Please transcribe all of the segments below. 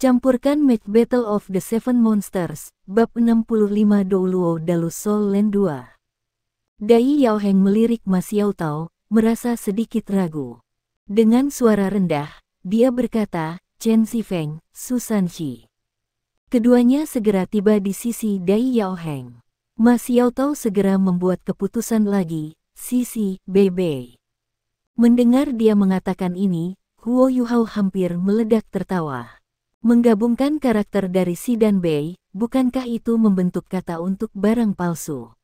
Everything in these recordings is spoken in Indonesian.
Campurkan Match Battle of the Seven Monsters, bab 65 Douluo Dalu Soul Land 2. Dai Yaoheng melirik Ma Xiaotao, merasa sedikit ragu. Dengan suara rendah, dia berkata, Chen Zifeng, Su Sanxi. Keduanya segera tiba di sisi Dai Yaoheng. Ma Xiaotao segera membuat keputusan lagi, sisi Bei. Mendengar dia mengatakan ini, Huo Yuhao hampir meledak tertawa. Menggabungkan karakter dari Si dan Bei, bukankah itu membentuk kata untuk barang palsu?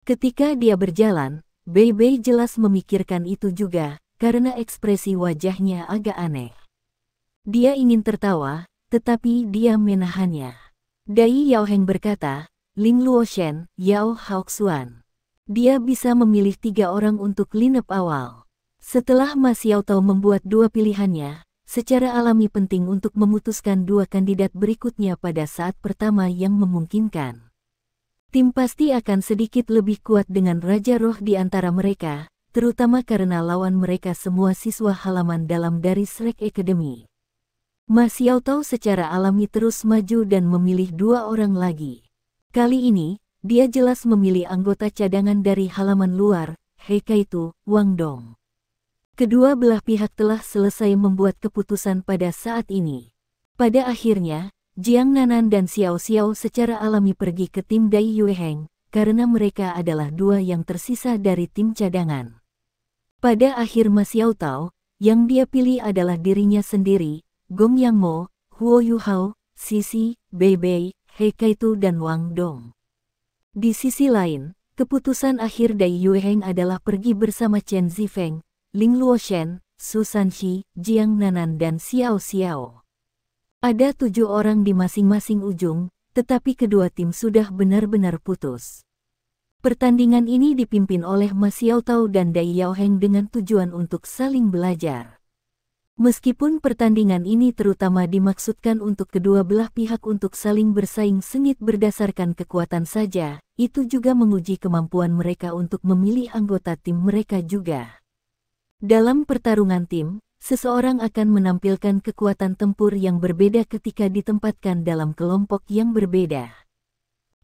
Ketika dia berjalan, Bei jelas memikirkan itu juga, karena ekspresi wajahnya agak aneh. Dia ingin tertawa, tetapi dia menahannya. Dai Yaoheng berkata, Ling Luoshen, Yao Haoxuan. Dia bisa memilih 3 orang untuk lineup awal. Setelah Ma Xiaotao membuat 2 pilihannya, secara alami penting untuk memutuskan 2 kandidat berikutnya pada saat pertama yang memungkinkan. Tim pasti akan sedikit lebih kuat dengan Raja Roh di antara mereka, terutama karena lawan mereka semua siswa halaman dalam dari Shrek Academy. Ma Xiaotao secara alami terus maju dan memilih 2 orang lagi. Kali ini, dia jelas memilih anggota cadangan dari halaman luar, He Kaitu, Wang Dong. Kedua belah pihak telah selesai membuat keputusan pada saat ini. Pada akhirnya, Jiang Nanan dan Xiao Xiao secara alami pergi ke tim Dai Yueheng, karena mereka adalah 2 yang tersisa dari tim cadangan. Pada akhir Ma Xiaotao, yang dia pilih adalah dirinya sendiri, Gong Yang Mo, Huo Yuhao, Sisi, Bei, He Kaitu dan Wang Dong. Di sisi lain, keputusan akhir Dai Yueheng adalah pergi bersama Chen Zifeng, Ling Luoshen, Su Sanxi, Jiang Nanan dan Xiao Xiao. Ada 7 orang di masing-masing ujung, tetapi kedua tim sudah benar-benar putus. Pertandingan ini dipimpin oleh Ma Xiaotao dan Dai Yaoheng dengan tujuan untuk saling belajar. Meskipun pertandingan ini terutama dimaksudkan untuk kedua belah pihak untuk saling bersaing sengit berdasarkan kekuatan saja, itu juga menguji kemampuan mereka untuk memilih anggota tim mereka juga. Dalam pertarungan tim, seseorang akan menampilkan kekuatan tempur yang berbeda ketika ditempatkan dalam kelompok yang berbeda.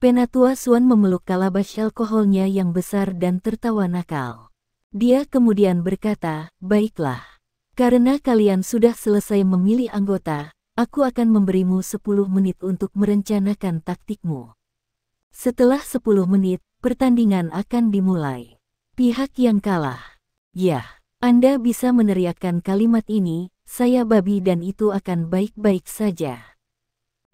Penatua Xuan memeluk kalabash alkoholnya yang besar dan tertawa nakal. Dia kemudian berkata, baiklah. Karena kalian sudah selesai memilih anggota, aku akan memberimu 10 menit untuk merencanakan taktikmu. Setelah 10 menit, pertandingan akan dimulai. Pihak yang kalah. Yah. Anda bisa meneriakkan kalimat ini, saya babi dan itu akan baik-baik saja.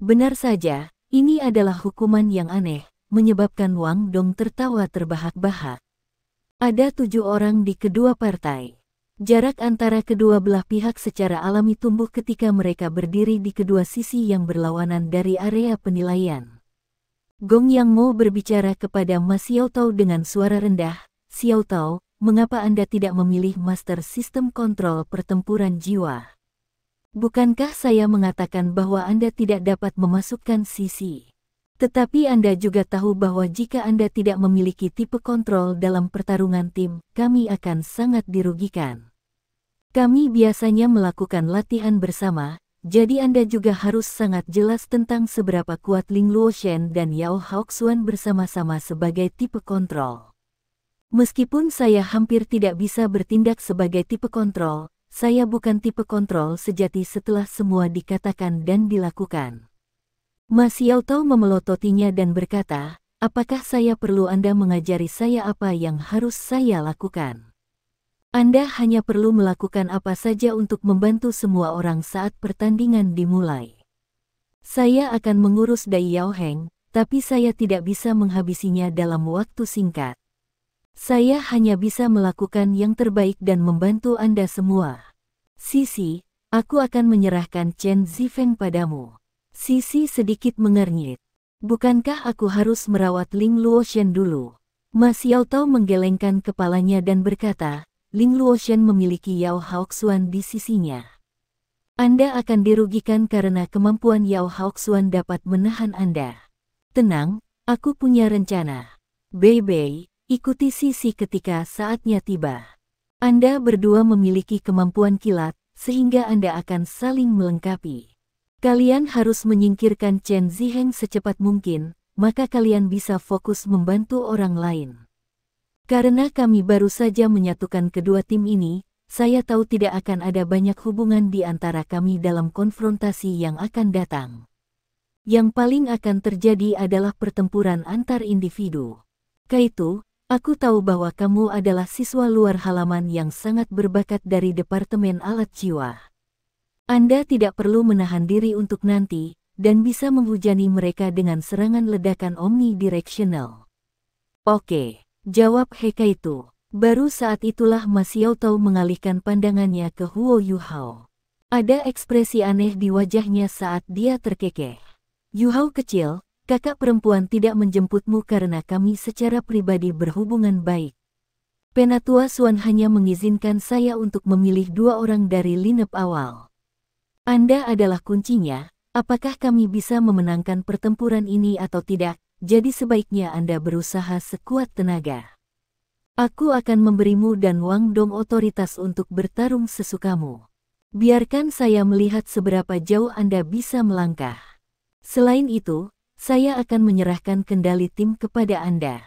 Benar saja, ini adalah hukuman yang aneh, menyebabkan Wang Dong tertawa terbahak-bahak. Ada 7 orang di kedua partai. Jarak antara kedua belah pihak secara alami tumbuh ketika mereka berdiri di kedua sisi yang berlawanan dari area penilaian. Gong Yang Mo berbicara kepada Ma Xiaotao dengan suara rendah, Xiaotao, mengapa Anda tidak memilih Master Sistem Kontrol Pertempuran Jiwa? Bukankah saya mengatakan bahwa Anda tidak dapat memasukkan sisi? Tetapi Anda juga tahu bahwa jika Anda tidak memiliki tipe kontrol dalam pertarungan tim, kami akan sangat dirugikan. Kami biasanya melakukan latihan bersama, jadi Anda juga harus sangat jelas tentang seberapa kuat Ling Luoshen dan Yao Haoxuan bersama-sama sebagai tipe kontrol. Meskipun saya hampir tidak bisa bertindak sebagai tipe kontrol, saya bukan tipe kontrol sejati setelah semua dikatakan dan dilakukan. Ma Xiaotao memelototinya dan berkata, apakah saya perlu Anda mengajari saya apa yang harus saya lakukan? Anda hanya perlu melakukan apa saja untuk membantu semua orang saat pertandingan dimulai. Saya akan mengurus Dai Yaoheng, tapi saya tidak bisa menghabisinya dalam waktu singkat. Saya hanya bisa melakukan yang terbaik dan membantu Anda semua. Sisi, aku akan menyerahkan Chen Zifeng padamu. Sisi sedikit mengernyit. Bukankah aku harus merawat Ling Luoshen dulu? Ma Xiaotao menggelengkan kepalanya dan berkata, Ling Luoshen memiliki Yao Haoxuan di sisinya. Anda akan dirugikan karena kemampuan Yao Haoxuan dapat menahan Anda. Tenang, aku punya rencana. Bei. Ikuti sisi ketika saatnya tiba. Anda berdua memiliki kemampuan kilat, sehingga Anda akan saling melengkapi. Kalian harus menyingkirkan Chen Ziheng secepat mungkin, maka kalian bisa fokus membantu orang lain. Karena kami baru saja menyatukan kedua tim ini, saya tahu tidak akan ada banyak hubungan di antara kami dalam konfrontasi yang akan datang. Yang paling akan terjadi adalah pertempuran antar individu. Kaito, aku tahu bahwa kamu adalah siswa luar halaman yang sangat berbakat dari Departemen Alat Jiwa. Anda tidak perlu menahan diri untuk nanti, dan bisa menghujani mereka dengan serangan ledakan omnidirectional. Oke. Jawab Kaito. Baru saat itulah Ma Xiaotao mengalihkan pandangannya ke Huo Yuhao. Ada ekspresi aneh di wajahnya saat dia terkekeh. Yuhao kecil, kakak perempuan tidak menjemputmu karena kami secara pribadi berhubungan baik. Penatua Xuan hanya mengizinkan saya untuk memilih 2 orang dari lineup awal. Anda adalah kuncinya, apakah kami bisa memenangkan pertempuran ini atau tidak? Jadi sebaiknya Anda berusaha sekuat tenaga. Aku akan memberimu dan Wang Dong otoritas untuk bertarung sesukamu. Biarkan saya melihat seberapa jauh Anda bisa melangkah. Selain itu, saya akan menyerahkan kendali tim kepada Anda.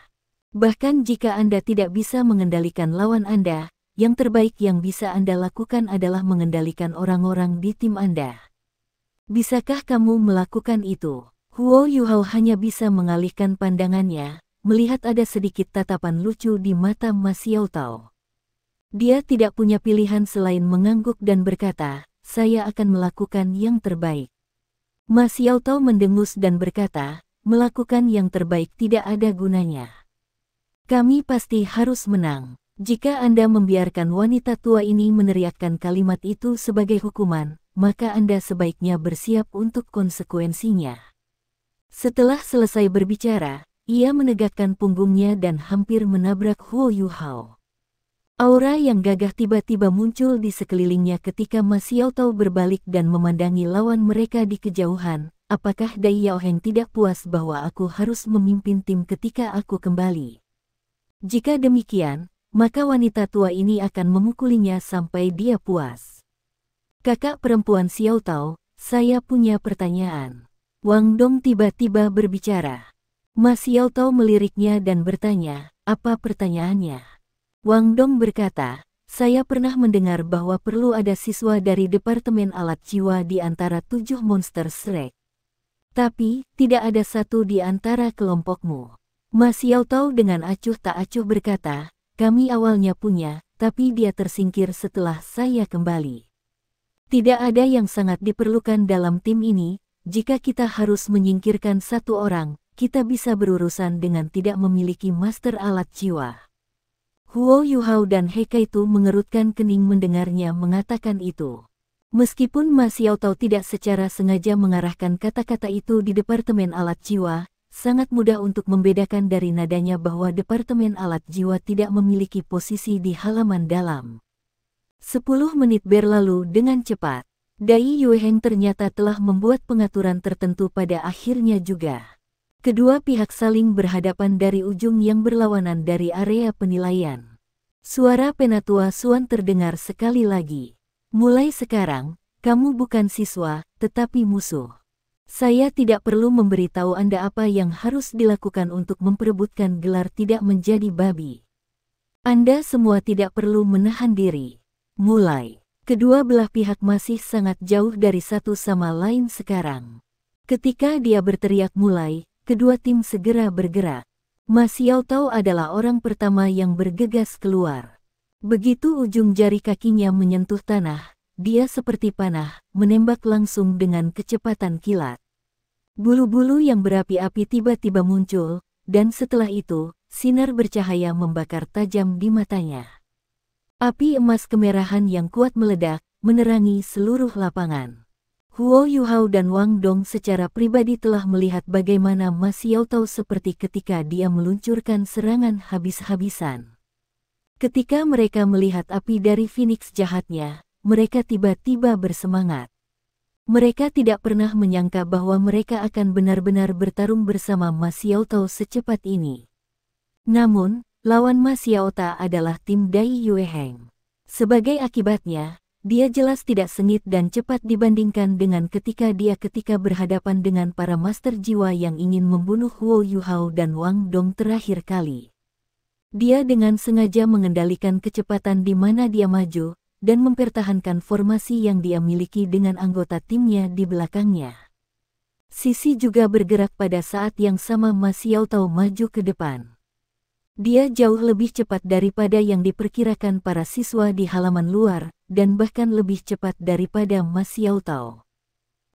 Bahkan jika Anda tidak bisa mengendalikan lawan Anda, yang terbaik yang bisa Anda lakukan adalah mengendalikan orang-orang di tim Anda. Bisakah kamu melakukan itu? Huo Yuhao hanya bisa mengalihkan pandangannya, melihat ada sedikit tatapan lucu di mata Ma Xiaotao. Dia tidak punya pilihan selain mengangguk dan berkata, saya akan melakukan yang terbaik. Ma Xiaotao mendengus dan berkata, melakukan yang terbaik tidak ada gunanya. Kami pasti harus menang. Jika Anda membiarkan wanita tua ini meneriakkan kalimat itu sebagai hukuman, maka Anda sebaiknya bersiap untuk konsekuensinya. Setelah selesai berbicara, ia menegakkan punggungnya dan hampir menabrak Huo Yuhao. Aura yang gagah tiba-tiba muncul di sekelilingnya ketika Ma Xiaotao berbalik dan memandangi lawan mereka di kejauhan. Apakah Dai Yaoheng tidak puas bahwa aku harus memimpin tim ketika aku kembali? Jika demikian, maka wanita tua ini akan memukulinya sampai dia puas. Kakak perempuan Xiaotao, saya punya pertanyaan. Wang Dong tiba-tiba berbicara. Ma Xiaotao meliriknya dan bertanya, apa pertanyaannya? Wang Dong berkata, saya pernah mendengar bahwa perlu ada siswa dari Departemen Alat Jiwa di antara 7 monster Shrek. Tapi, tidak ada satu di antara kelompokmu. Ma Xiaotao dengan acuh tak acuh berkata, kami awalnya punya, tapi dia tersingkir setelah saya kembali. Tidak ada yang sangat diperlukan dalam tim ini. Jika kita harus menyingkirkan 1 orang, kita bisa berurusan dengan tidak memiliki master alat jiwa. Huo Yuhao dan Kaito mengerutkan kening mendengarnya mengatakan itu. Meskipun Ma Xiaotao tidak secara sengaja mengarahkan kata-kata itu di Departemen Alat Jiwa, sangat mudah untuk membedakan dari nadanya bahwa Departemen Alat Jiwa tidak memiliki posisi di halaman dalam. 10 menit berlalu dengan cepat. Dai Yueheng ternyata telah membuat pengaturan tertentu pada akhirnya juga. Kedua pihak saling berhadapan dari ujung yang berlawanan dari area penilaian. Suara Penatua Xuan terdengar sekali lagi. Mulai sekarang, kamu bukan siswa, tetapi musuh. Saya tidak perlu memberitahu Anda apa yang harus dilakukan untuk memperebutkan gelar tidak menjadi babi. Anda semua tidak perlu menahan diri. Mulai. Kedua belah pihak masih sangat jauh dari satu sama lain sekarang. Ketika dia berteriak mulai, kedua tim segera bergerak. Ma Xiaotao adalah orang pertama yang bergegas keluar. Begitu ujung jari kakinya menyentuh tanah, dia seperti panah, menembak langsung dengan kecepatan kilat. Bulu-bulu yang berapi-api tiba-tiba muncul, dan setelah itu, sinar bercahaya membakar tajam di matanya. Api emas kemerahan yang kuat meledak, menerangi seluruh lapangan. Huo Yuhao dan Wang Dong secara pribadi telah melihat bagaimana Ma Xiaotao seperti ketika dia meluncurkan serangan habis-habisan. Ketika mereka melihat api dari Phoenix jahatnya, mereka tiba-tiba bersemangat. Mereka tidak pernah menyangka bahwa mereka akan benar-benar bertarung bersama Ma Xiaotao secepat ini. Namun, lawan Ma Xiaotao adalah tim Dai Yueheng. Sebagai akibatnya, dia jelas tidak sengit dan cepat dibandingkan dengan ketika berhadapan dengan para master jiwa yang ingin membunuh Huo Yuhao dan Wang Dong terakhir kali. Dia dengan sengaja mengendalikan kecepatan di mana dia maju, dan mempertahankan formasi yang dia miliki dengan anggota timnya di belakangnya. Sisi juga bergerak pada saat yang sama Ma Xiaotao maju ke depan. Dia jauh lebih cepat daripada yang diperkirakan para siswa di halaman luar, dan bahkan lebih cepat daripada Ma Xiaotao.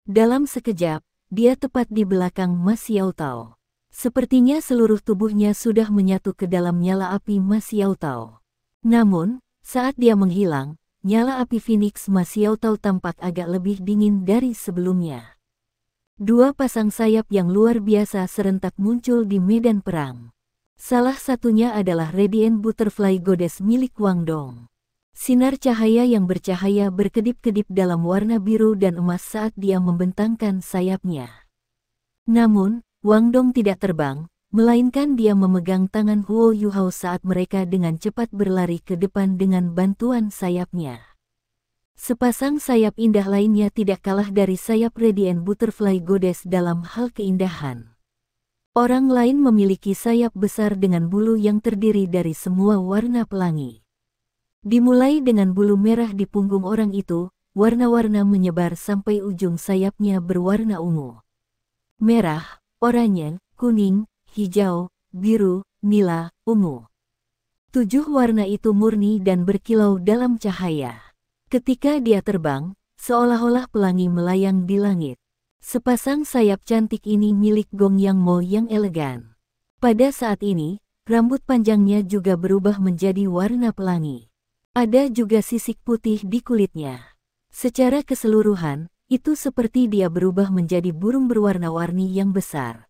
Dalam sekejap, dia tepat di belakang Ma Xiaotao. Sepertinya seluruh tubuhnya sudah menyatu ke dalam nyala api Ma Xiaotao. Namun, saat dia menghilang, nyala api Phoenix Ma Xiaotao tampak agak lebih dingin dari sebelumnya. Dua pasang sayap yang luar biasa serentak muncul di medan perang. Salah satunya adalah Radiant Butterfly Goddess milik Wang Dong. Sinar cahaya yang bercahaya berkedip-kedip dalam warna biru dan emas saat dia membentangkan sayapnya. Namun, Wang Dong tidak terbang, melainkan dia memegang tangan Huo Yuhao saat mereka dengan cepat berlari ke depan dengan bantuan sayapnya. Sepasang sayap indah lainnya tidak kalah dari sayap Radiant Butterfly Goddess dalam hal keindahan. Orang lain memiliki sayap besar dengan bulu yang terdiri dari semua warna pelangi. Dimulai dengan bulu merah di punggung orang itu, warna-warna menyebar sampai ujung sayapnya berwarna ungu, merah, oranye, kuning, hijau, biru, nila, ungu. 7 warna itu murni dan berkilau dalam cahaya. Ketika dia terbang, seolah-olah pelangi melayang di langit. Sepasang sayap cantik ini milik Gong Yang Mo yang elegan. Pada saat ini, rambut panjangnya juga berubah menjadi warna pelangi. Ada juga sisik putih di kulitnya. Secara keseluruhan, itu seperti dia berubah menjadi burung berwarna-warni yang besar.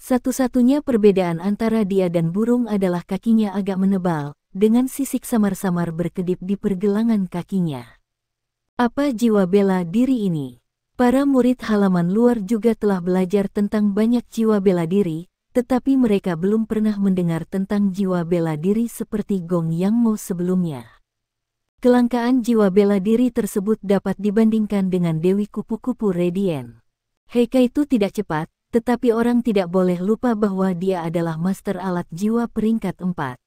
Satu-satunya perbedaan antara dia dan burung adalah kakinya agak menebal, dengan sisik samar-samar berkedip di pergelangan kakinya. Apa jiwa bela diri ini? Para murid halaman luar juga telah belajar tentang banyak jiwa bela diri, tetapi mereka belum pernah mendengar tentang jiwa bela diri seperti Gong Yang Mo sebelumnya. Kelangkaan jiwa bela diri tersebut dapat dibandingkan dengan Dewi Kupu-Kupu Radiant. Heika itu tidak cepat, tetapi orang tidak boleh lupa bahwa dia adalah master alat jiwa peringkat 4.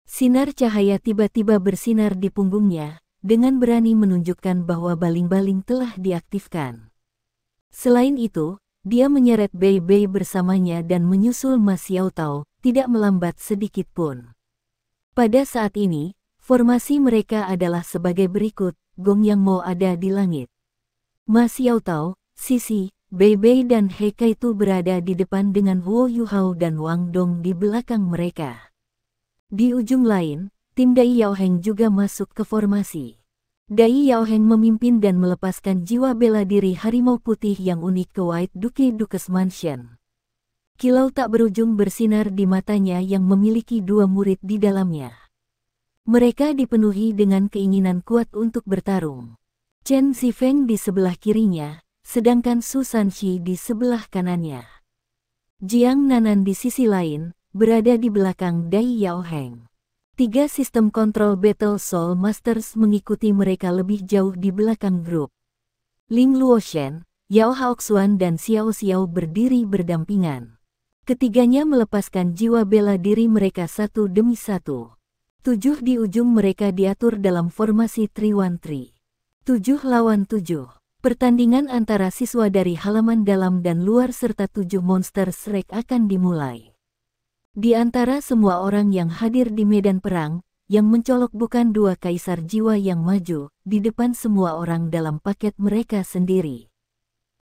Sinar cahaya tiba-tiba bersinar di punggungnya, dengan berani menunjukkan bahwa baling-baling telah diaktifkan. Selain itu, dia menyeret Bei Bei bersamanya dan menyusul Ma Xiaotao, tidak melambat sedikit pun. Pada saat ini, formasi mereka adalah sebagai berikut, Gong Yang Mo ada di langit. Ma Xiaotao, Sisi, Bei Bei dan He Kaitu berada di depan dengan Huo Yuhao dan Wang Dong di belakang mereka. Di ujung lain, tim Dai Yaoheng juga masuk ke formasi. Dai Yaoheng memimpin dan melepaskan jiwa bela diri harimau putih yang unik ke White Duke's Mansion. Kilau tak berujung bersinar di matanya yang memiliki 2 murid di dalamnya. Mereka dipenuhi dengan keinginan kuat untuk bertarung. Chen Zifeng di sebelah kirinya, sedangkan Su Sanxi di sebelah kanannya. Jiang Nanan di sisi lain, berada di belakang Dai Yaoheng. 3 sistem kontrol Battle Soul Masters mengikuti mereka lebih jauh di belakang grup. Ling Luoshen, Yao Haoxuan dan Xiao Xiao berdiri berdampingan. Ketiganya melepaskan jiwa bela diri mereka satu demi satu. 7 di ujung mereka diatur dalam formasi 3-1-3. 7 lawan 7. Pertandingan antara siswa dari halaman dalam dan luar serta 7 monster Shrek akan dimulai. Di antara semua orang yang hadir di medan perang, yang mencolok bukan 2 kaisar jiwa yang maju, di depan semua orang dalam paket mereka sendiri.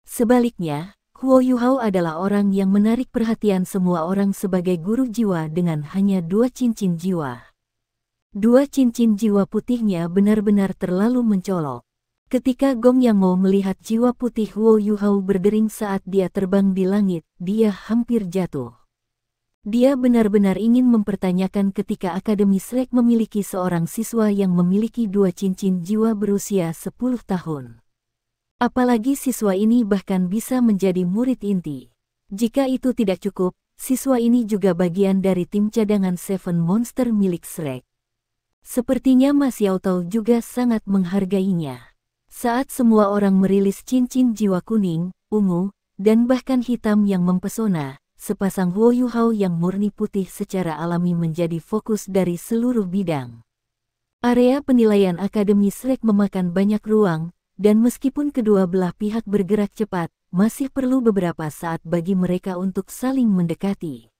Sebaliknya, Huo Yuhao adalah orang yang menarik perhatian semua orang sebagai guru jiwa dengan hanya 2 cincin jiwa. 2 cincin jiwa putihnya benar-benar terlalu mencolok. Ketika Gong Yang Mo melihat jiwa putih Huo Yuhao berdering saat dia terbang di langit, dia hampir jatuh. Dia benar-benar ingin mempertanyakan ketika Akademi Shrek memiliki seorang siswa yang memiliki 2 cincin jiwa berusia 10 tahun. Apalagi siswa ini bahkan bisa menjadi murid inti. Jika itu tidak cukup, siswa ini juga bagian dari tim cadangan Seven Monster milik Shrek. Sepertinya Ma Xiaotao juga sangat menghargainya. Saat semua orang merilis cincin jiwa kuning, ungu, dan bahkan hitam yang mempesona, sepasang Huo Yuhao yang murni putih secara alami menjadi fokus dari seluruh bidang. Area penilaian Akademi Shrek memakan banyak ruang, dan meskipun kedua belah pihak bergerak cepat, masih perlu beberapa saat bagi mereka untuk saling mendekati.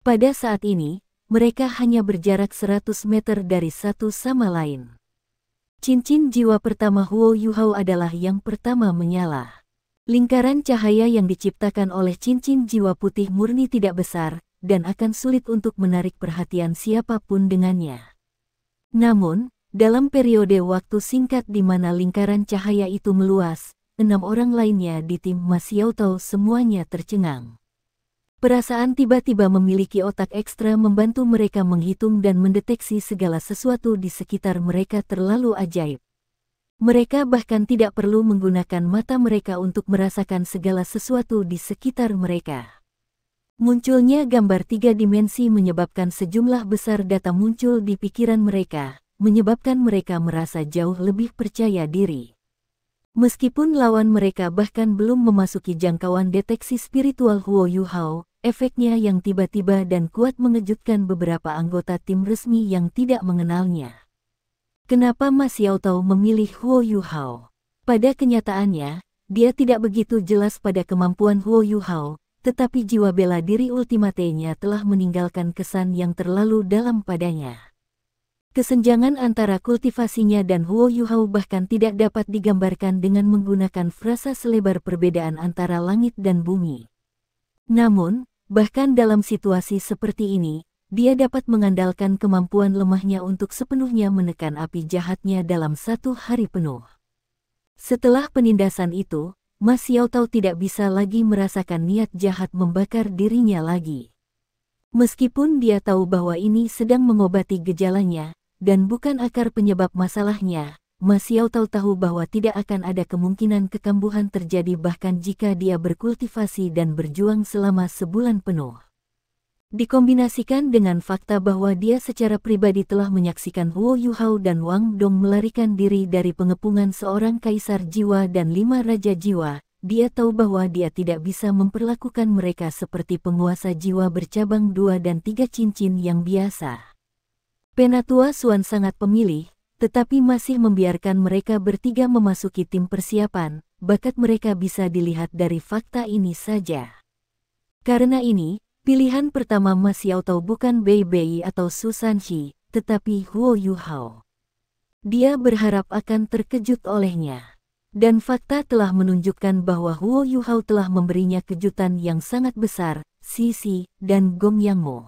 Pada saat ini, mereka hanya berjarak 100 meter dari satu sama lain. Cincin jiwa pertama Huo Yuhao adalah yang pertama menyala. Lingkaran cahaya yang diciptakan oleh cincin jiwa putih murni tidak besar, dan akan sulit untuk menarik perhatian siapapun dengannya. Namun, dalam periode waktu singkat di mana lingkaran cahaya itu meluas, 6 orang lainnya di tim Ma Xiaotao semuanya tercengang. Perasaan tiba-tiba memiliki otak ekstra membantu mereka menghitung dan mendeteksi segala sesuatu di sekitar mereka terlalu ajaib. Mereka bahkan tidak perlu menggunakan mata mereka untuk merasakan segala sesuatu di sekitar mereka. Munculnya gambar 3 dimensi menyebabkan sejumlah besar data muncul di pikiran mereka, menyebabkan mereka merasa jauh lebih percaya diri. Meskipun lawan mereka bahkan belum memasuki jangkauan deteksi spiritual Huo Yuhao, efeknya yang tiba-tiba dan kuat mengejutkan beberapa anggota tim resmi yang tidak mengenalnya. Kenapa Ma Xiaotao memilih Huo Yuhao? Pada kenyataannya, dia tidak begitu jelas pada kemampuan Huo Yuhao, tetapi jiwa bela diri ultimate-nya telah meninggalkan kesan yang terlalu dalam padanya. Kesenjangan antara kultivasinya dan Huo Yuhao bahkan tidak dapat digambarkan dengan menggunakan frasa selebar perbedaan antara langit dan bumi. Namun, bahkan dalam situasi seperti ini, dia dapat mengandalkan kemampuan lemahnya untuk sepenuhnya menekan api jahatnya dalam satu hari penuh. Setelah penindasan itu, Ma Xiaotao tidak bisa lagi merasakan niat jahat membakar dirinya lagi. Meskipun dia tahu bahwa ini sedang mengobati gejalanya, dan bukan akar penyebab masalahnya, Ma Xiaotao tahu bahwa tidak akan ada kemungkinan kekambuhan terjadi bahkan jika dia berkultivasi dan berjuang selama sebulan penuh. Dikombinasikan dengan fakta bahwa dia secara pribadi telah menyaksikan Huo Yuhao dan Wang Dong melarikan diri dari pengepungan seorang kaisar jiwa dan 5 raja jiwa, dia tahu bahwa dia tidak bisa memperlakukan mereka seperti penguasa jiwa bercabang 2 dan 3 cincin yang biasa. Penatua Xuan sangat pemilih, tetapi masih membiarkan mereka bertiga memasuki tim persiapan. Bakat mereka bisa dilihat dari fakta ini saja. Karena ini, pilihan pertama Ma Xiaotao bukan Bei Bei atau Su Sanxi, tetapi Huo Yuhao. Dia berharap akan terkejut olehnya. Dan fakta telah menunjukkan bahwa Huo Yuhao telah memberinya kejutan yang sangat besar, Sisi, dan Gong Yang Mo.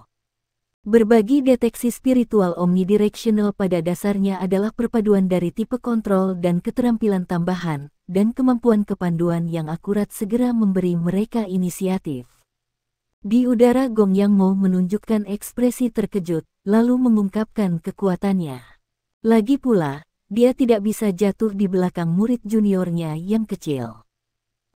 Berbagi deteksi spiritual omnidirectional pada dasarnya adalah perpaduan dari tipe kontrol dan keterampilan tambahan, dan kemampuan kepanduan yang akurat segera memberi mereka inisiatif. Di udara Gong Yang Mo menunjukkan ekspresi terkejut, lalu mengungkapkan kekuatannya. Lagi pula, dia tidak bisa jatuh di belakang murid juniornya yang kecil.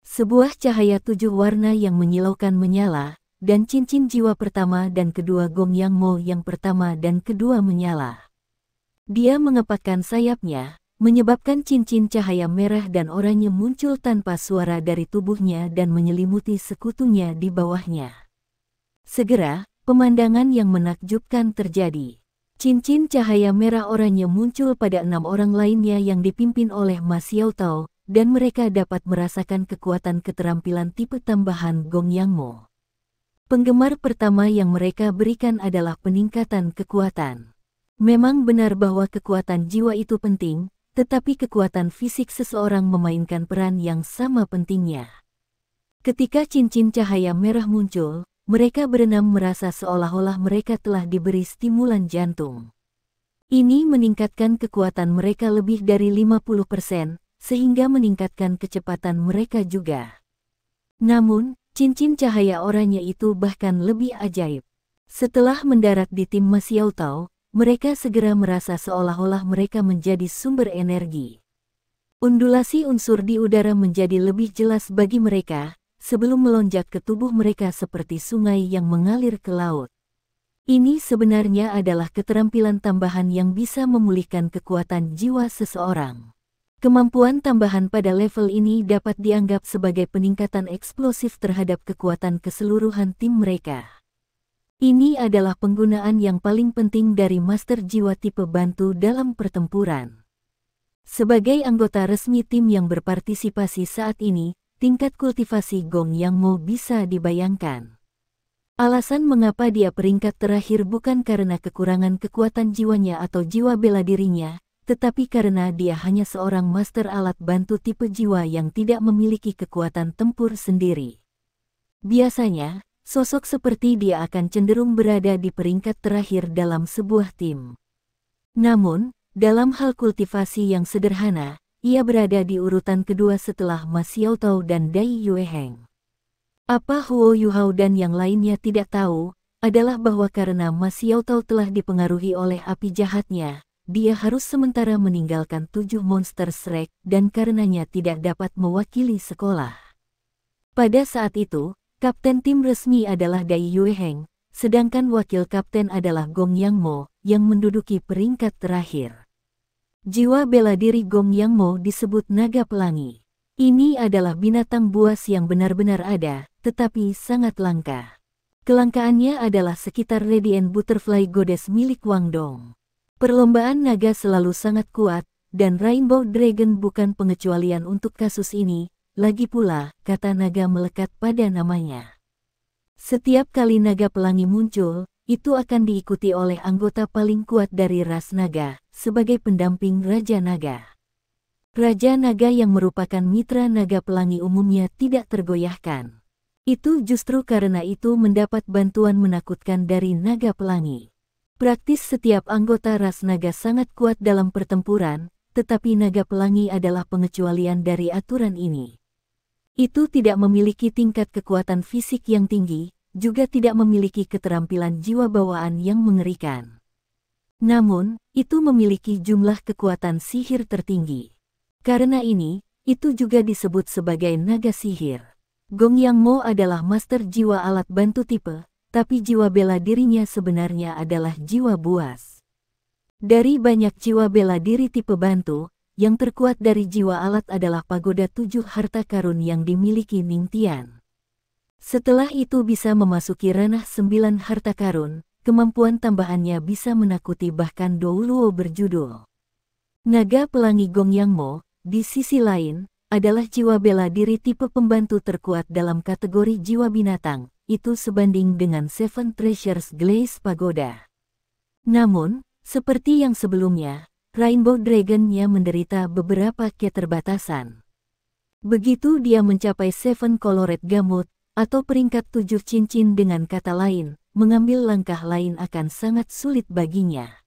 Sebuah cahaya 7 warna yang menyilaukan menyala, dan cincin jiwa pertama dan kedua Gong Yang Mo yang pertama dan kedua menyala. Dia mengepakkan sayapnya, menyebabkan cincin cahaya merah dan oranye muncul tanpa suara dari tubuhnya dan menyelimuti sekutunya di bawahnya. Segera, pemandangan yang menakjubkan terjadi. Cincin cahaya merah oranye muncul pada 6 orang lainnya yang dipimpin oleh Ma Xiaotao, dan mereka dapat merasakan kekuatan keterampilan tipe tambahan Gong Yang Mo. Penggemar pertama yang mereka berikan adalah peningkatan kekuatan. Memang benar bahwa kekuatan jiwa itu penting, tetapi kekuatan fisik seseorang memainkan peran yang sama pentingnya. Ketika cincin cahaya merah muncul, mereka berenam merasa seolah-olah mereka telah diberi stimulan jantung. Ini meningkatkan kekuatan mereka lebih dari 50%, sehingga meningkatkan kecepatan mereka juga. Namun, cincin cahaya oranye itu bahkan lebih ajaib. Setelah mendarat di tim Ma Xiaotao, mereka segera merasa seolah-olah mereka menjadi sumber energi. Undulasi unsur di udara menjadi lebih jelas bagi mereka, sebelum melonjak ke tubuh mereka seperti sungai yang mengalir ke laut. Ini sebenarnya adalah keterampilan tambahan yang bisa memulihkan kekuatan jiwa seseorang. Kemampuan tambahan pada level ini dapat dianggap sebagai peningkatan eksplosif terhadap kekuatan keseluruhan tim mereka. Ini adalah penggunaan yang paling penting dari Master Jiwa tipe bantu dalam pertempuran. Sebagai anggota resmi tim yang berpartisipasi saat ini, tingkat kultivasi Gong Yang Mo bisa dibayangkan. Alasan mengapa dia peringkat terakhir bukan karena kekurangan kekuatan jiwanya atau jiwa bela dirinya, tetapi karena dia hanya seorang master alat bantu tipe jiwa yang tidak memiliki kekuatan tempur sendiri. Biasanya, sosok seperti dia akan cenderung berada di peringkat terakhir dalam sebuah tim. Namun, dalam hal kultivasi yang sederhana, ia berada di urutan kedua setelah Ma Xiaotao dan Dai Yueheng. Apa Huo Yuhao dan yang lainnya tidak tahu, adalah bahwa karena Ma Xiaotao telah dipengaruhi oleh api jahatnya, dia harus sementara meninggalkan 7 monster Shrek dan karenanya tidak dapat mewakili sekolah. Pada saat itu, kapten tim resmi adalah Dai Yueheng, sedangkan wakil kapten adalah Gong Yang Mo, yang menduduki peringkat terakhir. Jiwa bela diri Gong Yang Mo disebut naga pelangi. Ini adalah binatang buas yang benar-benar ada, tetapi sangat langka. Kelangkaannya adalah sekitar Radiant Butterfly Goddess milik Wang Dong. Perlombaan naga selalu sangat kuat, dan Rainbow Dragon bukan pengecualian untuk kasus ini, lagi pula, kata naga melekat pada namanya. Setiap kali naga pelangi muncul, itu akan diikuti oleh anggota paling kuat dari ras naga, sebagai pendamping Raja Naga. Raja Naga yang merupakan mitra naga pelangi umumnya tidak tergoyahkan. Itu justru karena itu mendapat bantuan menakutkan dari naga pelangi. Praktis setiap anggota ras naga sangat kuat dalam pertempuran, tetapi naga pelangi adalah pengecualian dari aturan ini. Itu tidak memiliki tingkat kekuatan fisik yang tinggi, juga tidak memiliki keterampilan jiwa bawaan yang mengerikan. Namun, itu memiliki jumlah kekuatan sihir tertinggi. Karena ini, itu juga disebut sebagai naga sihir. Gong Yang Mo adalah master jiwa alat bantu tipe, tapi jiwa bela dirinya sebenarnya adalah jiwa buas. Dari banyak jiwa bela diri tipe bantu, yang terkuat dari jiwa alat adalah pagoda 7 harta karun yang dimiliki Ning Tian. Setelah itu bisa memasuki ranah 9 harta karun, kemampuan tambahannya bisa menakuti bahkan Dou Luo berjudul Naga Pelangi Gong Yang Mo. Di sisi lain, adalah jiwa bela diri tipe pembantu terkuat dalam kategori jiwa binatang, itu sebanding dengan Seven Treasures Glaze Pagoda. Namun, seperti yang sebelumnya, Rainbow Dragon-nya menderita beberapa keterbatasan. Begitu dia mencapai Seven Colored Gamut, atau peringkat 7 cincin dengan kata lain, mengambil langkah lain akan sangat sulit baginya.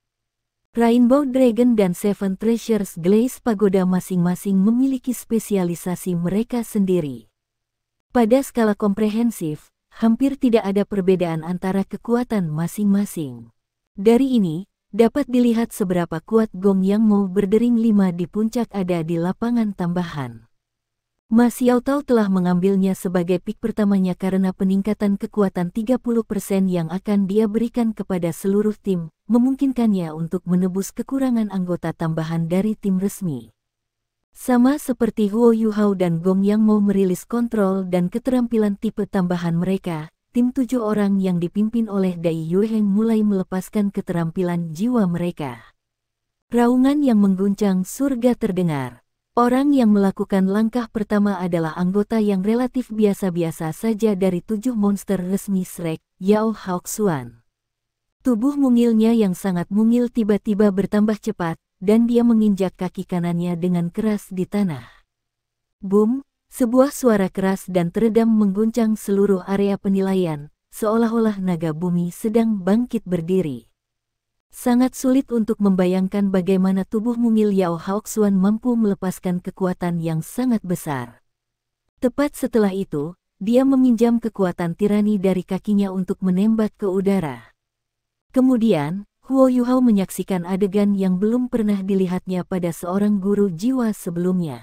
Rainbow Dragon dan Seven Treasures Glaze Pagoda masing-masing memiliki spesialisasi mereka sendiri. Pada skala komprehensif, hampir tidak ada perbedaan antara kekuatan masing-masing. Dari ini, dapat dilihat seberapa kuat Gong Yang Mo berdering 5 di puncak ada di lapangan tambahan. Ma Xiaotao telah mengambilnya sebagai pick pertamanya karena peningkatan kekuatan 30% yang akan dia berikan kepada seluruh tim, memungkinkannya untuk menebus kekurangan anggota tambahan dari tim resmi. Sama seperti Huo Yuhao dan Gong Yang Mo merilis kontrol dan keterampilan tipe tambahan mereka, tim 7 orang yang dipimpin oleh Dai Yueheng mulai melepaskan keterampilan jiwa mereka. Raungan yang mengguncang surga terdengar. Orang yang melakukan langkah pertama adalah anggota yang relatif biasa-biasa saja dari 7 monster resmi Shrek, Yao Haoxuan. Tubuh mungilnya yang sangat mungil tiba-tiba bertambah cepat, dan dia menginjak kaki kanannya dengan keras di tanah. Boom, sebuah suara keras dan teredam mengguncang seluruh area penilaian, seolah-olah naga bumi sedang bangkit berdiri. Sangat sulit untuk membayangkan bagaimana tubuh mungil Yao Haoxuan mampu melepaskan kekuatan yang sangat besar. Tepat setelah itu, dia meminjam kekuatan tirani dari kakinya untuk menembak ke udara. Kemudian, Huo Yuhao menyaksikan adegan yang belum pernah dilihatnya pada seorang guru jiwa sebelumnya.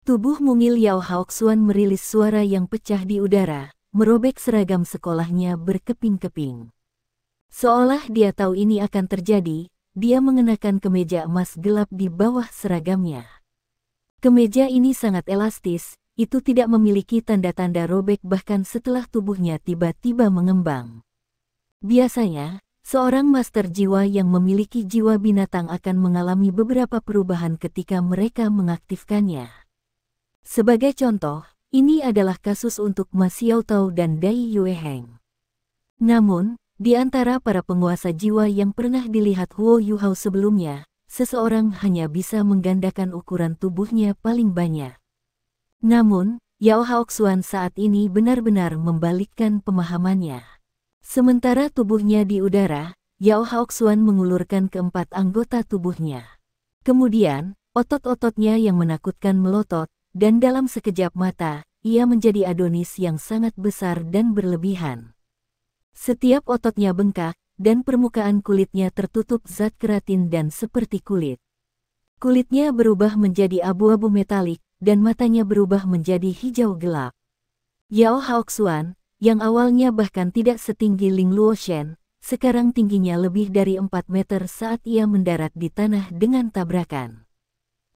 Tubuh mungil Yao Haoxuan merilis suara yang pecah di udara, merobek seragam sekolahnya berkeping-keping. Seolah dia tahu ini akan terjadi, dia mengenakan kemeja emas gelap di bawah seragamnya. Kemeja ini sangat elastis, itu tidak memiliki tanda-tanda robek bahkan setelah tubuhnya tiba-tiba mengembang. Biasanya, seorang master jiwa yang memiliki jiwa binatang akan mengalami beberapa perubahan ketika mereka mengaktifkannya. Sebagai contoh, ini adalah kasus untuk Ma Xiaotao dan Dai Yueheng. Namun, di antara para penguasa jiwa yang pernah dilihat Huo Yuhao sebelumnya, seseorang hanya bisa menggandakan ukuran tubuhnya paling banyak. Namun, Yao Haoxuan saat ini benar-benar membalikkan pemahamannya. Sementara tubuhnya di udara, Yao Haoxuan mengulurkan keempat anggota tubuhnya. Kemudian, otot-ototnya yang menakutkan melotot, dan dalam sekejap mata, ia menjadi Adonis yang sangat besar dan berlebihan. Setiap ototnya bengkak, dan permukaan kulitnya tertutup zat keratin dan seperti kulit. Kulitnya berubah menjadi abu-abu metalik, dan matanya berubah menjadi hijau gelap. Yao Haoxuan, yang awalnya bahkan tidak setinggi Ling Luoshen, sekarang tingginya lebih dari 4 meter saat ia mendarat di tanah dengan tabrakan.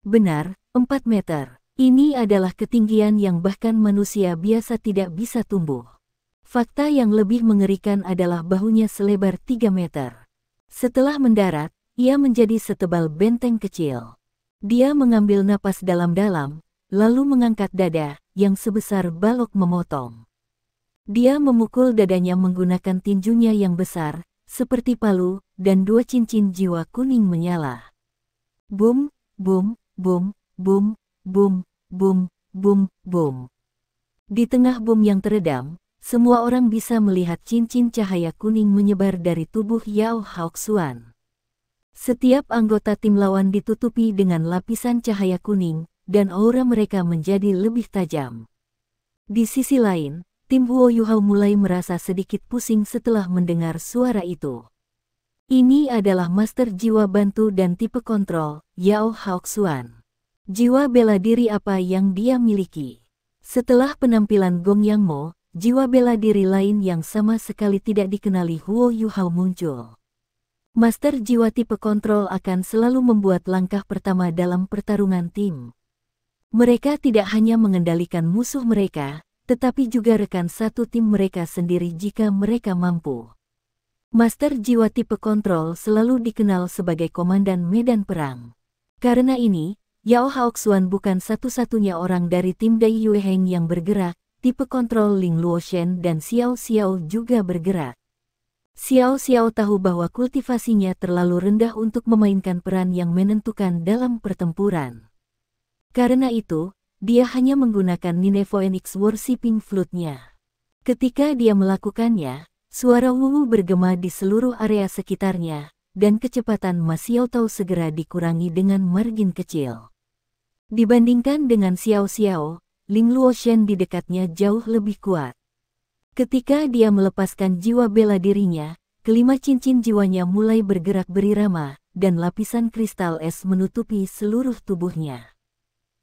Benar, 4 meter. Ini adalah ketinggian yang bahkan manusia biasa tidak bisa tumbuh. Fakta yang lebih mengerikan adalah bahunya selebar 3 meter. Setelah mendarat, ia menjadi setebal benteng kecil. Dia mengambil napas dalam-dalam, lalu mengangkat dada, yang sebesar balok memotong. Dia memukul dadanya menggunakan tinjunya yang besar, seperti palu, dan 2 cincin jiwa kuning menyala. Bum, bum, bum, bum, bum, bum, bum, bum. Di tengah bum yang teredam, semua orang bisa melihat cincin cahaya kuning menyebar dari tubuh Yao Haoxuan. Setiap anggota tim lawan ditutupi dengan lapisan cahaya kuning, dan aura mereka menjadi lebih tajam. Di sisi lain, tim Huo Yuhao mulai merasa sedikit pusing setelah mendengar suara itu. Ini adalah master jiwa bantu dan tipe kontrol, Yao Haoxuan. Jiwa bela diri apa yang dia miliki? Setelah penampilan Gong Yang Mo, jiwa bela diri lain yang sama sekali tidak dikenali Huo Yuhao muncul. Master jiwa tipe kontrol akan selalu membuat langkah pertama dalam pertarungan tim. Mereka tidak hanya mengendalikan musuh mereka, tetapi juga rekan satu tim mereka sendiri jika mereka mampu. Master jiwa tipe kontrol selalu dikenal sebagai komandan medan perang. Karena ini, Yao Haoxuan bukan satu-satunya orang dari tim Dai Yueheng yang bergerak. Tipe kontrol Ling Luoshen dan Xiao Xiao juga bergerak. Xiao Xiao tahu bahwa kultivasinya terlalu rendah untuk memainkan peran yang menentukan dalam pertempuran. Karena itu, dia hanya menggunakan Nine Phoenix Worshipping Flute-nya. Ketika dia melakukannya, suara wuwu bergema di seluruh area sekitarnya, dan kecepatan Ma Xiaotao segera dikurangi dengan margin kecil. Dibandingkan dengan Xiao Xiao, Ling Luoshen di dekatnya jauh lebih kuat. Ketika dia melepaskan jiwa bela dirinya, kelima cincin jiwanya mulai bergerak berirama, dan lapisan kristal es menutupi seluruh tubuhnya.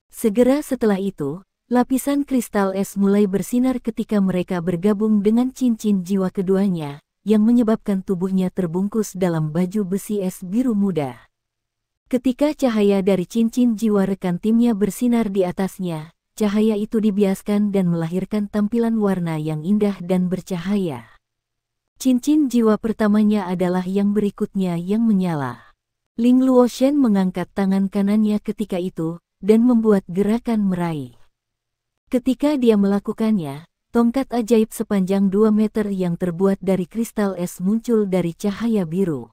Segera setelah itu, lapisan kristal es mulai bersinar ketika mereka bergabung dengan cincin jiwa keduanya, yang menyebabkan tubuhnya terbungkus dalam baju besi es biru muda. Ketika cahaya dari cincin jiwa rekan timnya bersinar di atasnya, cahaya itu dibiaskan dan melahirkan tampilan warna yang indah dan bercahaya. Cincin jiwa pertamanya adalah yang berikutnya yang menyala. Ling Luoshen mengangkat tangan kanannya ketika itu, dan membuat gerakan meraih. Ketika dia melakukannya, tongkat ajaib sepanjang 2 meter yang terbuat dari kristal es muncul dari cahaya biru.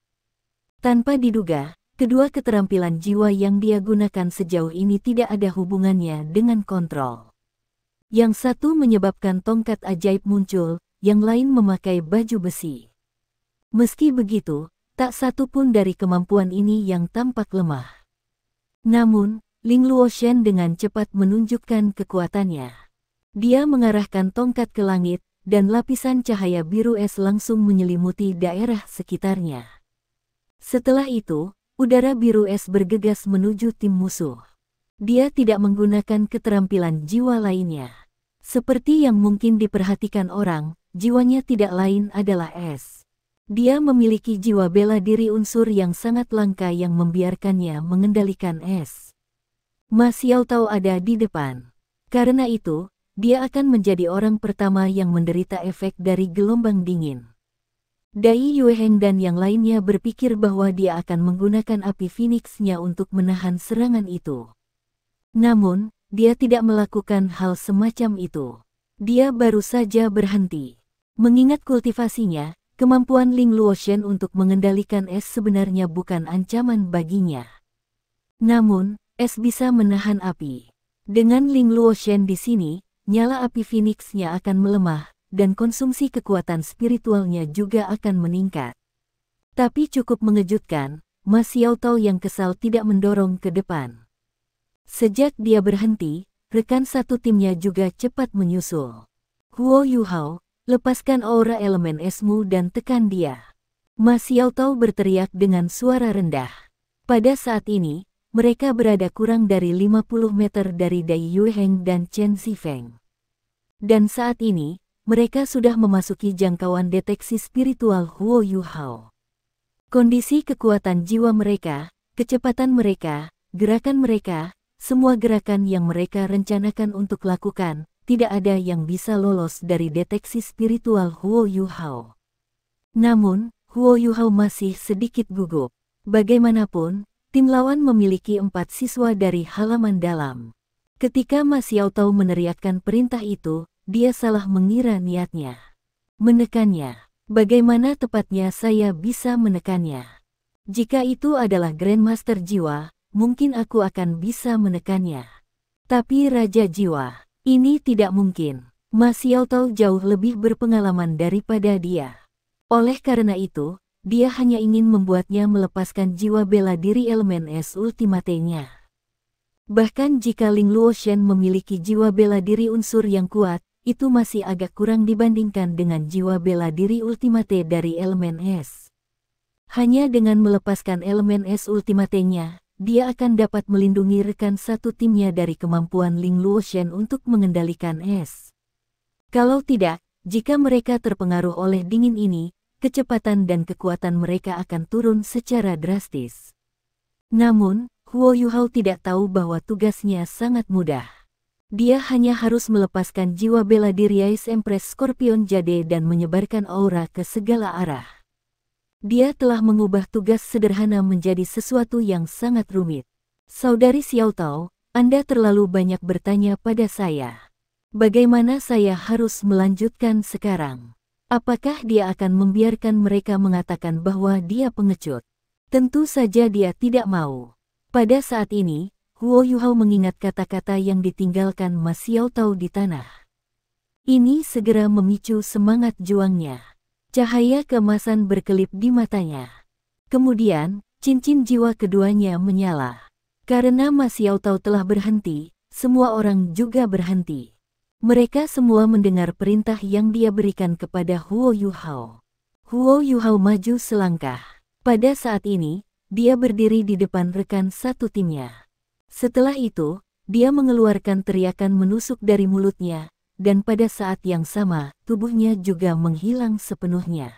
Tanpa diduga, kedua keterampilan jiwa yang dia gunakan sejauh ini tidak ada hubungannya dengan kontrol. Yang satu menyebabkan tongkat ajaib muncul, yang lain memakai baju besi. Meski begitu, tak satu pun dari kemampuan ini yang tampak lemah. Namun, Ling Luoshen dengan cepat menunjukkan kekuatannya. Dia mengarahkan tongkat ke langit, dan lapisan cahaya biru es langsung menyelimuti daerah sekitarnya. Setelah itu, udara biru es bergegas menuju tim musuh. Dia tidak menggunakan keterampilan jiwa lainnya. Seperti yang mungkin diperhatikan orang, jiwanya tidak lain adalah es. Dia memiliki jiwa bela diri unsur yang sangat langka yang membiarkannya mengendalikan es. Ma Xiaotao ada di depan. Karena itu, dia akan menjadi orang pertama yang menderita efek dari gelombang dingin. Dai Yueheng dan yang lainnya berpikir bahwa dia akan menggunakan api Phoenix-nya untuk menahan serangan itu. Namun, dia tidak melakukan hal semacam itu. Dia baru saja berhenti. Mengingat kultivasinya, kemampuan Ling Luoshen untuk mengendalikan es sebenarnya bukan ancaman baginya. Namun, es bisa menahan api. Dengan Ling Luoshen di sini, nyala api Phoenix-nya akan melemah, dan konsumsi kekuatan spiritualnya juga akan meningkat. Tapi cukup mengejutkan, Ma Xiaotao yang kesal tidak mendorong ke depan. Sejak dia berhenti, rekan satu timnya juga cepat menyusul. Huo Yuhao, lepaskan aura elemen esmu dan tekan dia. Ma Xiaotao berteriak dengan suara rendah. Pada saat ini, mereka berada kurang dari 50 meter dari Dai Yueheng dan Chen Zifeng. Dan saat ini, mereka sudah memasuki jangkauan deteksi spiritual Huo Yuhao. Kondisi kekuatan jiwa mereka, kecepatan mereka, gerakan mereka, semua gerakan yang mereka rencanakan untuk lakukan, tidak ada yang bisa lolos dari deteksi spiritual Huo Yuhao. Namun, Huo Yuhao masih sedikit gugup. Bagaimanapun, tim lawan memiliki 4 siswa dari halaman dalam. Ketika Ma Xiaotao meneriakkan perintah itu, dia salah mengira niatnya. Menekannya. Bagaimana tepatnya saya bisa menekannya? Jika itu adalah Grandmaster Jiwa, mungkin aku akan bisa menekannya. Tapi Raja Jiwa, ini tidak mungkin. Ma Xiaotao jauh lebih berpengalaman daripada dia. Oleh karena itu, dia hanya ingin membuatnya melepaskan jiwa bela diri elemen es ultimate-nya. Bahkan jika Ling Luoshen memiliki jiwa bela diri unsur yang kuat, itu masih agak kurang dibandingkan dengan jiwa bela diri ultimate dari elemen es. Hanya dengan melepaskan elemen es ultimate-nya, dia akan dapat melindungi rekan satu timnya dari kemampuan Ling Luoshen untuk mengendalikan es. Kalau tidak, jika mereka terpengaruh oleh dingin ini, kecepatan dan kekuatan mereka akan turun secara drastis. Namun, Huo Yuhao tidak tahu bahwa tugasnya sangat mudah. Dia hanya harus melepaskan jiwa bela diri Ice Empress Scorpion Jade dan menyebarkan aura ke segala arah. Dia telah mengubah tugas sederhana menjadi sesuatu yang sangat rumit. Saudari Xiaotao, Anda terlalu banyak bertanya pada saya. Bagaimana saya harus melanjutkan sekarang? Apakah dia akan membiarkan mereka mengatakan bahwa dia pengecut? Tentu saja dia tidak mau. Pada saat ini, Huo Yuhao mengingat kata-kata yang ditinggalkan Ma Xiaotao di tanah. Ini segera memicu semangat juangnya. Cahaya keemasan berkelip di matanya. Kemudian, cincin jiwa keduanya menyala. Karena Ma Xiaotao telah berhenti, semua orang juga berhenti. Mereka semua mendengar perintah yang dia berikan kepada Huo Yuhao. Huo Yuhao maju selangkah. Pada saat ini, dia berdiri di depan rekan satu timnya. Setelah itu, dia mengeluarkan teriakan menusuk dari mulutnya, dan pada saat yang sama, tubuhnya juga menghilang sepenuhnya.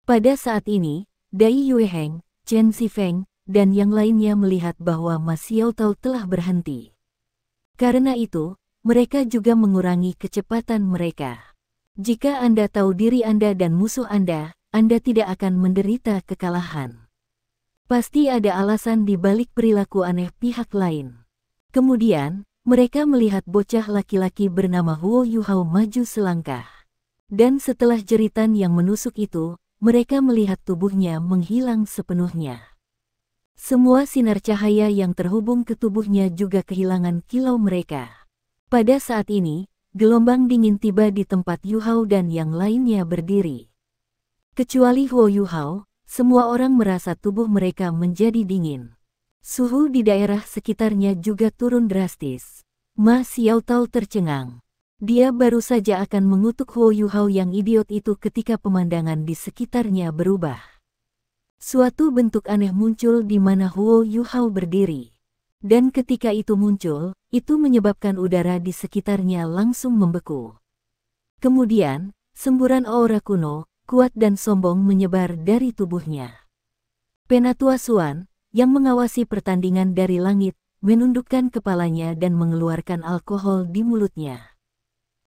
Pada saat ini, Dai Yueheng, Chen Zifeng, dan yang lainnya melihat bahwa Ma Xiaotao telah berhenti. Karena itu, mereka juga mengurangi kecepatan mereka. Jika Anda tahu diri Anda dan musuh Anda tidak akan menderita kekalahan. Pasti ada alasan di balik perilaku aneh pihak lain. Kemudian, mereka melihat bocah laki-laki bernama Huo Yuhao maju selangkah. Dan setelah jeritan yang menusuk itu, mereka melihat tubuhnya menghilang sepenuhnya. Semua sinar cahaya yang terhubung ke tubuhnya juga kehilangan kilau mereka. Pada saat ini, gelombang dingin tiba di tempat Yuhao dan yang lainnya berdiri. Kecuali Huo Yuhao, semua orang merasa tubuh mereka menjadi dingin. Suhu di daerah sekitarnya juga turun drastis. Ma Xiaotao tercengang. Dia baru saja akan mengutuk Huo Yuhao yang idiot itu ketika pemandangan di sekitarnya berubah. Suatu bentuk aneh muncul di mana Huo Yuhao berdiri. Dan ketika itu muncul, itu menyebabkan udara di sekitarnya langsung membeku. Kemudian, semburan aura kuno, kuat dan sombong menyebar dari tubuhnya. Penatua Xuan, yang mengawasi pertandingan dari langit, menundukkan kepalanya dan mengeluarkan alkohol di mulutnya.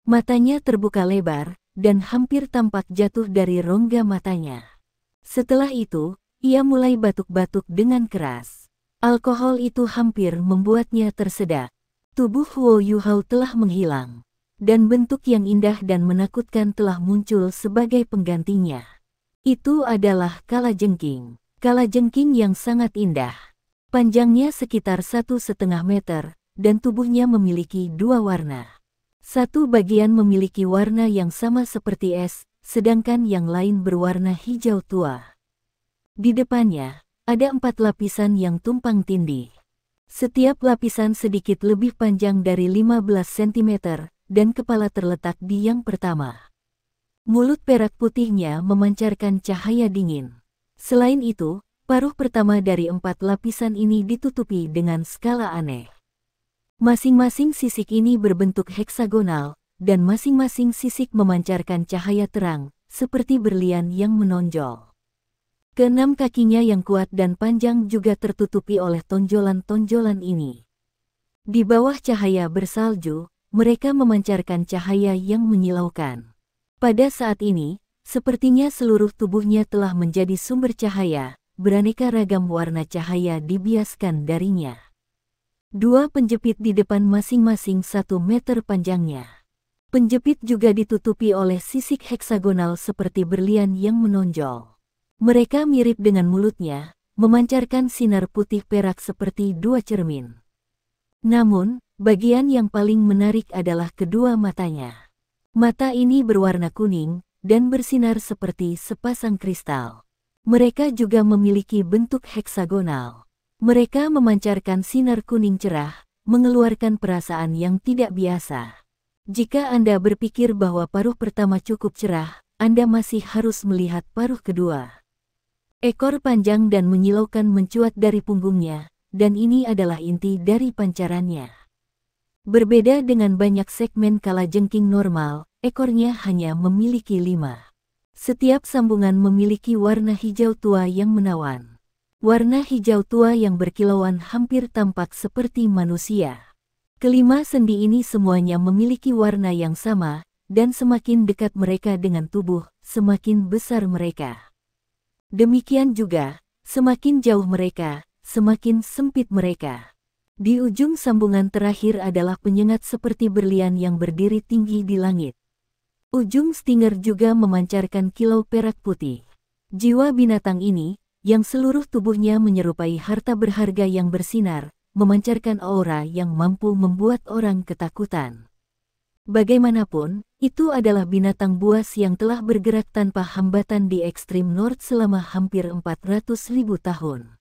Matanya terbuka lebar, dan hampir tampak jatuh dari rongga matanya. Setelah itu, ia mulai batuk-batuk dengan keras. Alkohol itu hampir membuatnya tersedak. Tubuh Huo Yuhao telah menghilang, dan bentuk yang indah dan menakutkan telah muncul sebagai penggantinya. Itu adalah kalajengking. Kalajengking yang sangat indah. Panjangnya sekitar 1,5 meter, dan tubuhnya memiliki 2 warna. Satu bagian memiliki warna yang sama seperti es, sedangkan yang lain berwarna hijau tua. Di depannya, ada 4 lapisan yang tumpang tindih. Setiap lapisan sedikit lebih panjang dari 15 cm, dan kepala terletak di yang pertama. Mulut perak putihnya memancarkan cahaya dingin. Selain itu, paruh pertama dari 4 lapisan ini ditutupi dengan skala aneh. Masing-masing sisik ini berbentuk heksagonal, dan masing-masing sisik memancarkan cahaya terang, seperti berlian yang menonjol. Keenam kakinya yang kuat dan panjang juga tertutupi oleh tonjolan-tonjolan ini. Di bawah cahaya bersalju, mereka memancarkan cahaya yang menyilaukan. Pada saat ini, sepertinya seluruh tubuhnya telah menjadi sumber cahaya, beraneka ragam warna cahaya dibiaskan darinya. 2 penjepit di depan masing-masing 1 meter panjangnya. Penjepit juga ditutupi oleh sisik heksagonal seperti berlian yang menonjol. Mereka mirip dengan mulutnya, memancarkan sinar putih perak seperti 2 cermin. Namun, bagian yang paling menarik adalah kedua matanya. Mata ini berwarna kuning, dan bersinar seperti sepasang kristal. Mereka juga memiliki bentuk heksagonal. Mereka memancarkan sinar kuning cerah, mengeluarkan perasaan yang tidak biasa. Jika Anda berpikir bahwa paruh pertama cukup cerah, Anda masih harus melihat paruh kedua. Ekor panjang dan menyilaukan mencuat dari punggungnya, dan ini adalah inti dari pancarannya. Berbeda dengan banyak segmen kalajengking normal, ekornya hanya memiliki 5. Setiap sambungan memiliki warna hijau tua yang menawan. Warna hijau tua yang berkilauan hampir tampak seperti manusia. Kelima sendi ini semuanya memiliki warna yang sama, dan semakin dekat mereka dengan tubuh, semakin besar mereka. Demikian juga, semakin jauh mereka, semakin sempit mereka. Di ujung sambungan terakhir adalah penyengat seperti berlian yang berdiri tinggi di langit. Ujung stinger juga memancarkan kilau perak putih. Jiwa binatang ini, yang seluruh tubuhnya menyerupai harta berharga yang bersinar, memancarkan aura yang mampu membuat orang ketakutan. Bagaimanapun, itu adalah binatang buas yang telah bergerak tanpa hambatan di ekstrim North selama hampir 400.000 tahun.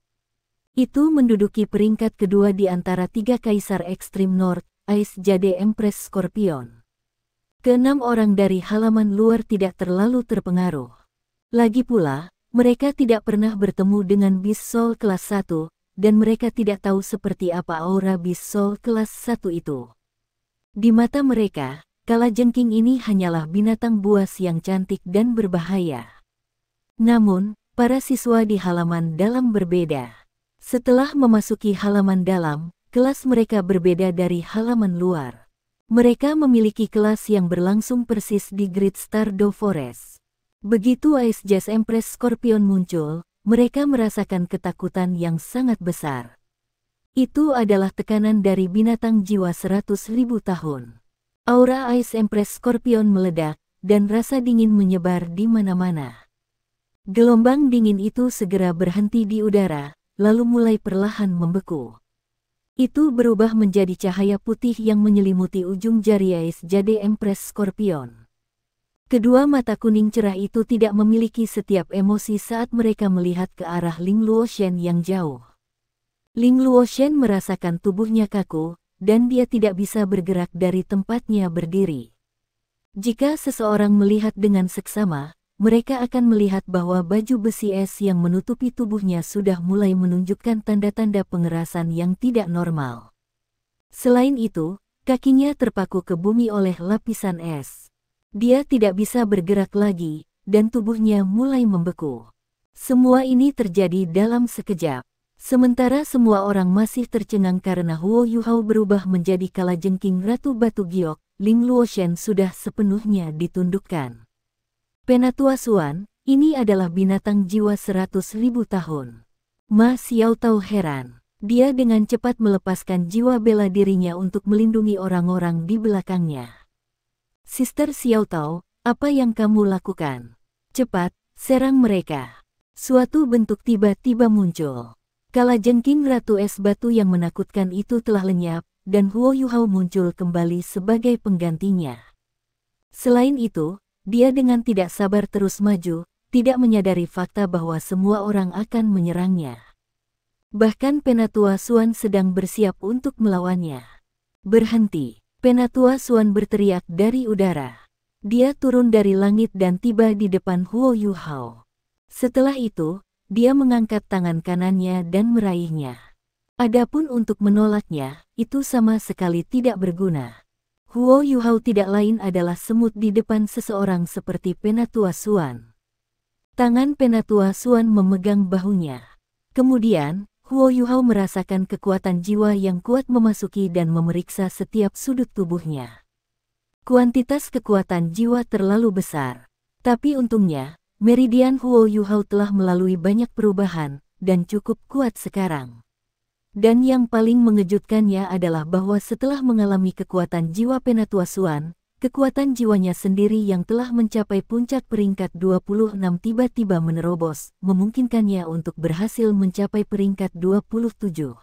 Itu menduduki peringkat kedua di antara 3 kaisar ekstrim North, Ice Jade Empress Scorpion. Ke-6 orang dari halaman luar tidak terlalu terpengaruh. Lagi pula, mereka tidak pernah bertemu dengan Beast Soul kelas 1, dan mereka tidak tahu seperti apa aura Beast Soul kelas 1 itu. Di mata mereka, kalajengking ini hanyalah binatang buas yang cantik dan berbahaya. Namun, para siswa di halaman dalam berbeda. Setelah memasuki halaman dalam, kelas mereka berbeda dari halaman luar. Mereka memiliki kelas yang berlangsung persis di Great Stardew Forest. Begitu Ice Jade Empress Scorpion muncul, mereka merasakan ketakutan yang sangat besar. Itu adalah tekanan dari binatang jiwa 100.000 tahun. Aura Ice Empress Scorpion meledak, dan rasa dingin menyebar di mana-mana. Gelombang dingin itu segera berhenti di udara, lalu mulai perlahan membeku. Itu berubah menjadi cahaya putih yang menyelimuti ujung jari Ice Jade Empress Scorpion. Kedua mata kuning cerah itu tidak memiliki setiap emosi saat mereka melihat ke arah Ling Luoshen yang jauh. Ling Luoshen merasakan tubuhnya kaku, dan dia tidak bisa bergerak dari tempatnya berdiri. Jika seseorang melihat dengan seksama, mereka akan melihat bahwa baju besi es yang menutupi tubuhnya sudah mulai menunjukkan tanda-tanda pengerasan yang tidak normal. Selain itu, kakinya terpaku ke bumi oleh lapisan es. Dia tidak bisa bergerak lagi, dan tubuhnya mulai membeku. Semua ini terjadi dalam sekejap. Sementara semua orang masih tercengang karena Huo Yuhao berubah menjadi kalajengking Ratu Batu Giok, Ling Luoshen sudah sepenuhnya ditundukkan. Penatua Xuan, ini adalah binatang jiwa 100.000 tahun. Ma Xiaotao heran. Dia dengan cepat melepaskan jiwa bela dirinya untuk melindungi orang-orang di belakangnya. Sister Xiaotao, apa yang kamu lakukan? Cepat, serang mereka. Suatu bentuk tiba-tiba muncul. Kalajengking Ratu Es Batu yang menakutkan itu telah lenyap, dan Huo Yuhao muncul kembali sebagai penggantinya. Selain itu, dia dengan tidak sabar terus maju, tidak menyadari fakta bahwa semua orang akan menyerangnya. Bahkan Penatua Xuan sedang bersiap untuk melawannya. Berhenti! Penatua Xuan berteriak dari udara. Dia turun dari langit dan tiba di depan Huo Yuhao. Setelah itu, dia mengangkat tangan kanannya dan meraihnya. Adapun untuk menolaknya, itu sama sekali tidak berguna. Huo Yuhao tidak lain adalah semut di depan seseorang seperti Penatua Xuan. Tangan Penatua Xuan memegang bahunya. Kemudian, Huo Yuhao merasakan kekuatan jiwa yang kuat memasuki dan memeriksa setiap sudut tubuhnya. Kuantitas kekuatan jiwa terlalu besar. Tapi untungnya, meridian Huo Yuhao telah melalui banyak perubahan, dan cukup kuat sekarang. Dan yang paling mengejutkannya adalah bahwa setelah mengalami kekuatan jiwa Penatua Xuan, kekuatan jiwanya sendiri yang telah mencapai puncak peringkat 26 tiba-tiba menerobos, memungkinkannya untuk berhasil mencapai peringkat 27.